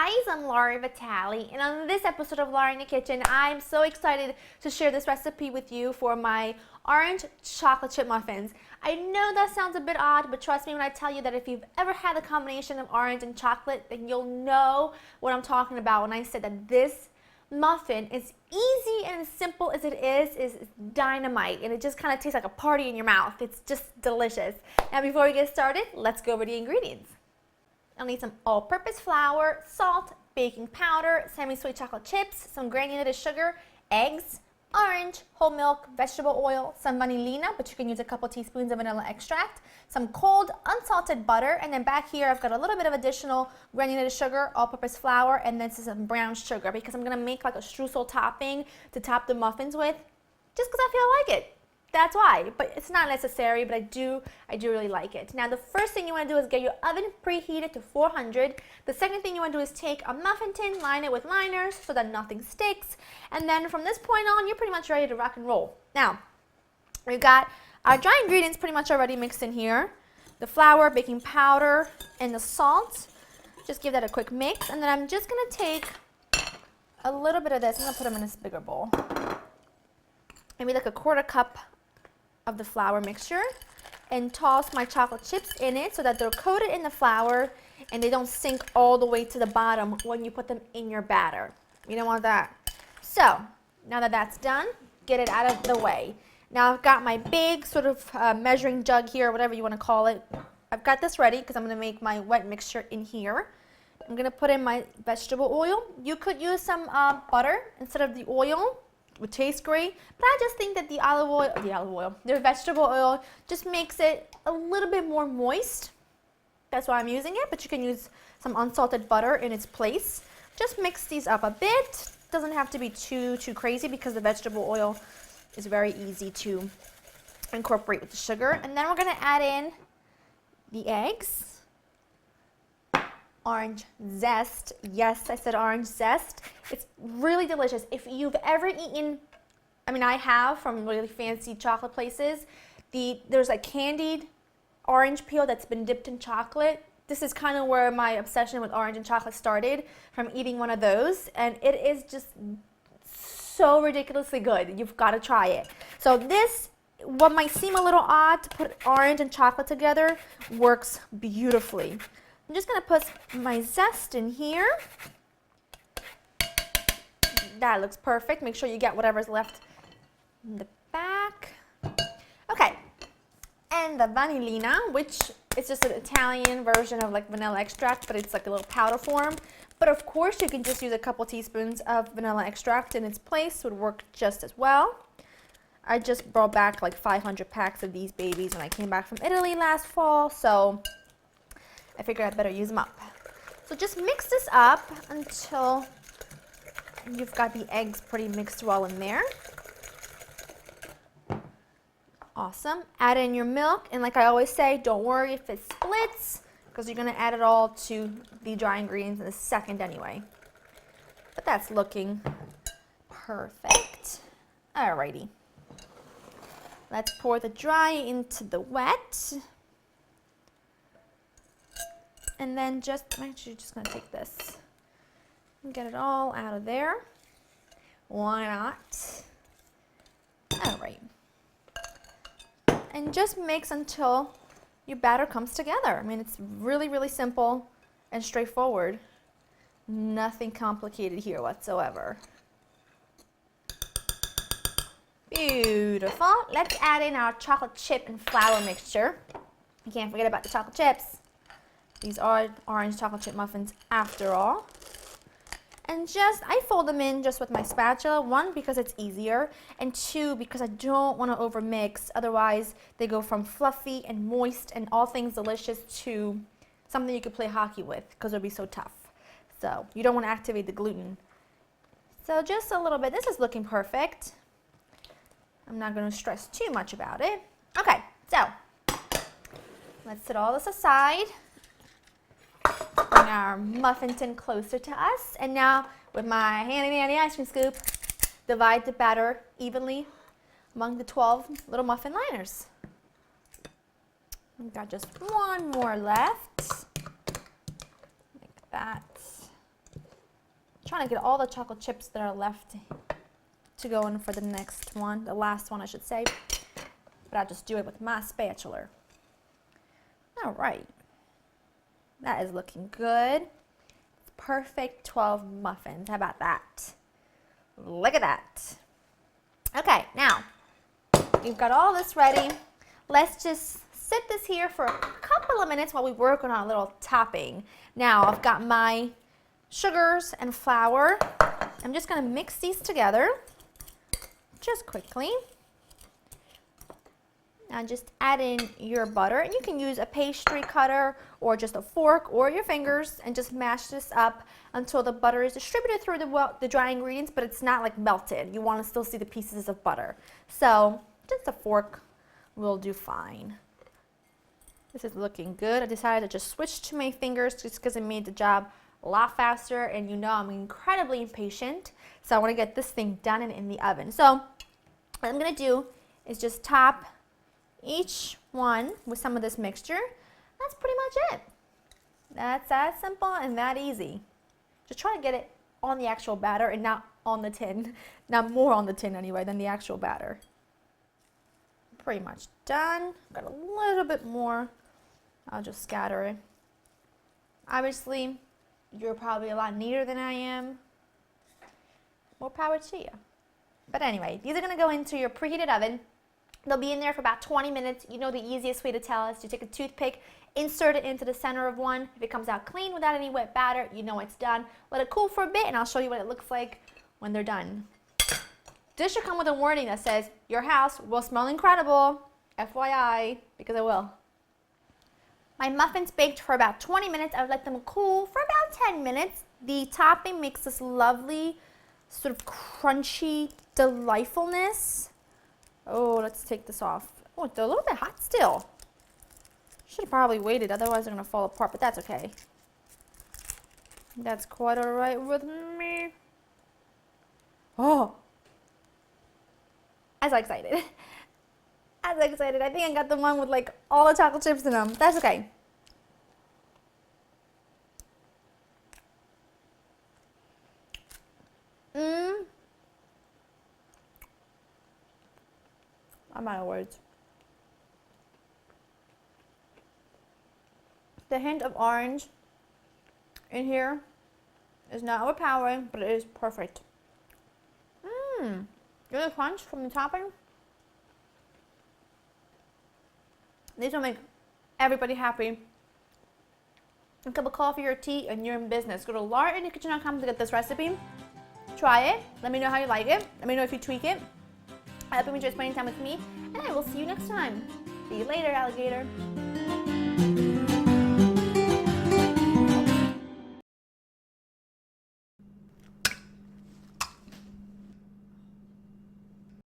guys, I'm Laurie Vitale, and on this episode of Laurie in the Kitchen, I'm so excited to share this recipe with you for my orange chocolate chip muffins. I know that sounds a bit odd, but trust me when I tell you that if you've ever had a combination of orange and chocolate, then you'll know what I'm talking about when I said that this muffin, as easy and as simple as it is dynamite, and it just kind of tastes like a party in your mouth. It's just delicious. Now before we get started, let's go over the ingredients. I'll need some all-purpose flour, salt, baking powder, semi-sweet chocolate chips, some granulated sugar, eggs, orange, whole milk, vegetable oil, some vanillina, but you can use a couple teaspoons of vanilla extract, some cold, unsalted butter, and then back here I've got a little bit of additional granulated sugar, all-purpose flour, and then some brown sugar because I'm going to make like a streusel topping to top the muffins with, just because I feel like it. That's why, but it's not necessary, but I do really like it. Now the first thing you want to do is get your oven preheated to 400. The second thing you want to do is take a muffin tin, line it with liners so that nothing sticks, and then from this point on, you're pretty much ready to rock and roll. Now, we've got our dry ingredients pretty much already mixed in here. The flour, baking powder, and the salt. Just give that a quick mix, and then I'm just going to take a little bit of this. I'm going to put them in this bigger bowl. Maybe like a quarter cup of the flour mixture, and toss my chocolate chips in it so that they're coated in the flour and they don't sink all the way to the bottom when you put them in your batter. You don't want that. So now that that's done, get it out of the way. Now I've got my big sort of measuring jug here, whatever you want to call it. I've got this ready because I'm going to make my wet mixture in here. I'm going to put in my vegetable oil. You could use some butter instead of the oil. Would taste great, but I just think that the vegetable oil just makes it a little bit more moist. That's why I'm using it, but you can use some unsalted butter in its place. Just mix these up a bit. Doesn't have to be too crazy because the vegetable oil is very easy to incorporate with the sugar. And then we're going to add in the eggs. Orange zest. Yes, I said orange zest. It's really delicious. If you've ever eaten, I have from really fancy chocolate places, there's a candied orange peel that's been dipped in chocolate. This is kind of where my obsession with orange and chocolate started, from eating one of those, and it is just so ridiculously good. You've got to try it. So this, what might seem a little odd to put orange and chocolate together, works beautifully. I'm just going to put my zest in here. That looks perfect. Make sure you get whatever's left in the back. Okay. And the vanillina, which is just an Italian version of like vanilla extract, but it's like a little powder form. But of course, you can just use a couple teaspoons of vanilla extract in its place. Would work just as well. I just brought back like 500 packs of these babies when I came back from Italy last fall, so I figured I'd better use them up. So just mix this up until you've got the eggs pretty mixed well in there. Awesome. Add in your milk, and like I always say, don't worry if it splits because you're going to add it all to the dry ingredients in a second anyway. But that's looking perfect. Alrighty. Let's pour the dry into the wet. And then I'm actually just going to take this and get it all out of there. Why not? All right. And just mix until your batter comes together. It's really, really simple and straightforward. Nothing complicated here whatsoever. Beautiful. Let's add in our chocolate chip and flour mixture. You can't forget about the chocolate chips. These are orange chocolate chip muffins after all. And I fold them in just with my spatula. One, because it's easier, and two, because I don't want to overmix. Otherwise, they go from fluffy and moist and all things delicious to something you could play hockey with because it'll be so tough. So you don't want to activate the gluten. So just a little bit. This is looking perfect. I'm not going to stress too much about it. Okay, so let's set all this aside. Bring our muffin tin closer to us, and now with my handy dandy ice cream scoop, divide the batter evenly among the 12 little muffin liners. We've got just one more left, like that. trying to get all the chocolate chips that are left to go in for the next one, the last one I should say, but I'll just do it with my spatula. All right, that is looking good. Perfect 12 muffins, how about that? Look at that. Okay, now, we've got all this ready. Let's just set this here for a couple of minutes while we work on our little topping. Now, I've got my sugars and flour. I'm just gonna mix these together just quickly. Now just add in your butter, and you can use a pastry cutter or just a fork or your fingers and just mash this up until the butter is distributed through the dry ingredients, but it's not like melted. You want to still see the pieces of butter. So just a fork will do fine. This is looking good. I decided to just switch to my fingers just because it made the job a lot faster, and you know I'm incredibly impatient, so I want to get this thing done and in the oven. So what I'm going to do is just top each one with some of this mixture. That's pretty much it. That's that simple and that easy. Just try to get it on the actual batter and not on the tin. Not more on the tin anyway than the actual batter. Pretty much done. Got a little bit more. I'll just scatter it. Obviously, you're probably a lot neater than I am. More power to you. But anyway, these are going to go into your preheated oven. They'll be in there for about 20 minutes. You know the easiest way to tell is to take a toothpick, insert it into the center of one. If it comes out clean without any wet batter, you know it's done. Let it cool for a bit, and I'll show you what it looks like when they're done. This should come with a warning that says, your house will smell incredible, FYI, because it will. My muffins baked for about 20 minutes. I would let them cool for about 10 minutes. The topping makes this lovely sort of crunchy delightfulness. Oh, let's take this off. Oh, it's a little bit hot still. Should have probably waited, otherwise they're going to fall apart, but that's okay. That's quite all right with me. Oh. I'm so excited. I'm so excited. I think I got the one with like all the chocolate chips in them. That's okay. I'm out of words. The hint of orange in here is not overpowering, but it is perfect. Get the crunch from the topping. These will make everybody happy. A cup of coffee or tea and you're in business. Go to laureninthekitchen.com to get this recipe. Try it. Let me know how you like it. Let me know if you tweak it. I hope you enjoyed spending time with me, and I will see you next time. See you later, alligator.